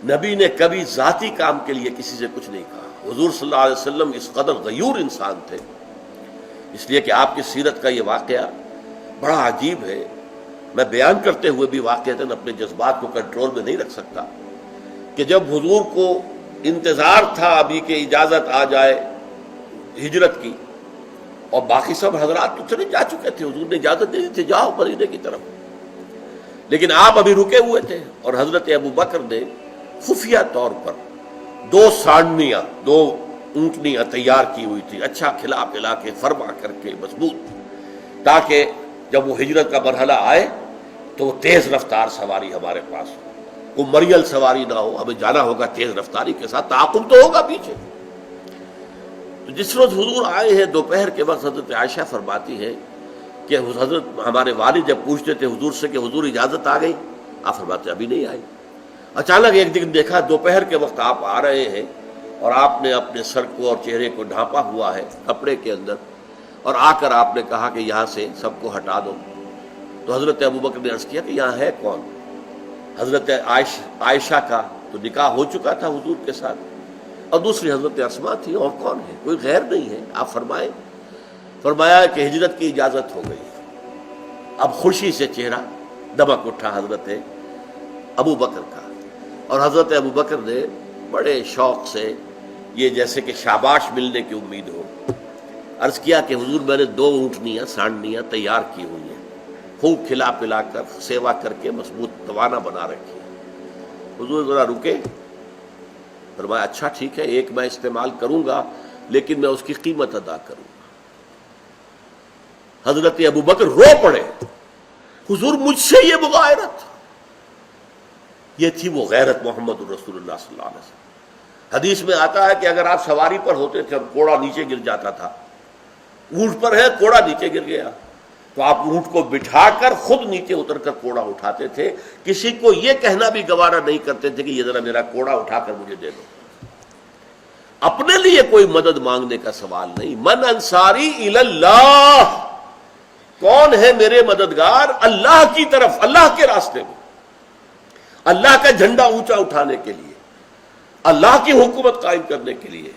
نبی نے کبھی ذاتی کام کے لیے کسی سے کچھ نہیں کہا۔ حضور صلی اللہ علیہ وسلم اس قدر غیور انسان تھے، اس لیے کہ آپ کی سیرت کا یہ واقعہ بڑا عجیب ہے۔ میں بیان کرتے ہوئے بھی واقعتاً اپنے جذبات کو کنٹرول میں نہیں رکھ سکتا کہ جب حضور کو انتظار تھا ابھی کہ اجازت آ جائے ہجرت کی، اور باقی سب حضرات تو چلے جا چکے تھے، حضور نے اجازت دے دی تھی جاؤ مدینے کی طرف، لیکن آپ ابھی رکے ہوئے تھے، اور حضرت ابو بکر نے خفیہ طور پر 2 سانڈنیاں 2 اونٹنیاں تیار کی ہوئی تھی، اچھا کھلا پلا کے فرما کر کے مضبوط، تاکہ جب وہ ہجرت کا مرحلہ آئے تو وہ تیز رفتار سواری ہمارے پاس ہو، کوئی مریل سواری نہ ہو، ہمیں جانا ہوگا تیز رفتاری کے ساتھ، تعاقب تو ہوگا پیچھے۔ تو جس روز حضور آئے ہیں دوپہر کے وقت، حضرت عائشہ فرماتی ہے کہ حضرت ہمارے والد جب پوچھتے تھے حضور سے کہ حضور اجازت آ گئی، آپ فرماتے ابھی نہیں آئی۔ اچانک ایک دن دیکھا دوپہر کے وقت آپ آ رہے ہیں، اور آپ نے اپنے سر کو اور چہرے کو ڈھانپا ہوا ہے کپڑے کے اندر، اور آ کر آپ نے کہا کہ یہاں سے سب کو ہٹا دو۔ تو حضرت ابوبکر نے عرض کیا کہ یہاں ہے کون؟ حضرت عائشہ کا تو نکاح ہو چکا تھا حضور کے ساتھ، اور دوسری حضرت اسماء تھی، اور کون ہے؟ کوئی غیر نہیں ہے، آپ فرمائیں۔ فرمایا کہ ہجرت کی اجازت ہو گئی۔ اب خوشی سے چہرہ دمک اٹھا حضرت ابو بکر کا، اور حضرت ابو بکر نے بڑے شوق سے، یہ جیسے کہ شاباش ملنے کی امید ہو، عرض کیا کہ حضور میں نے 2 اونٹنیاں سانڈنیاں تیار کی ہوئی ہیں، خوب کھلا پلا کر سیوا کر کے مضبوط توانا بنا رکھی ہے۔ حضور ذرا رکے، فرمایا اچھا ٹھیک ہے، ایک میں استعمال کروں گا لیکن میں اس کی قیمت ادا کروں گا۔ حضرت ابو بکر رو پڑے، حضور مجھ سے یہ مغایرت! یہ تھی وہ غیرت محمد الرسول اللہ صلی اللہ علیہ وسلم۔ حدیث میں آتا ہے کہ اگر آپ سواری پر ہوتے تھے اور کوڑا نیچے گر جاتا تھا، اونٹ پر ہے کوڑا نیچے گر گیا، تو آپ اونٹ کو بٹھا کر خود نیچے اتر کر کوڑا اٹھاتے تھے، کسی کو یہ کہنا بھی گوارا نہیں کرتے تھے کہ یہ ذرا میرا کوڑا اٹھا کر مجھے دے دو۔ اپنے لیے کوئی مدد مانگنے کا سوال نہیں۔ من انصاری الی اللہ، کون ہے میرے مددگار؟ اللہ کی طرف، اللہ کے راستے میں، اللہ کا جھنڈا اونچا اٹھانے کے لیے، اللہ کی حکومت قائم کرنے کے لیے۔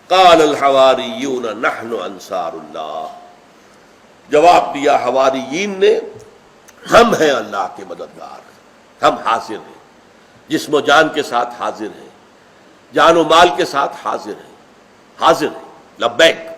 قال الحواریون نحن انصار اللہ، جواب دیا حواریین نے، ہم ہیں اللہ کے مددگار، ہم حاضر ہیں، جسم و جان کے ساتھ حاضر ہیں، جان و مال کے ساتھ حاضر ہیں، حاضر ہیں، لبیک۔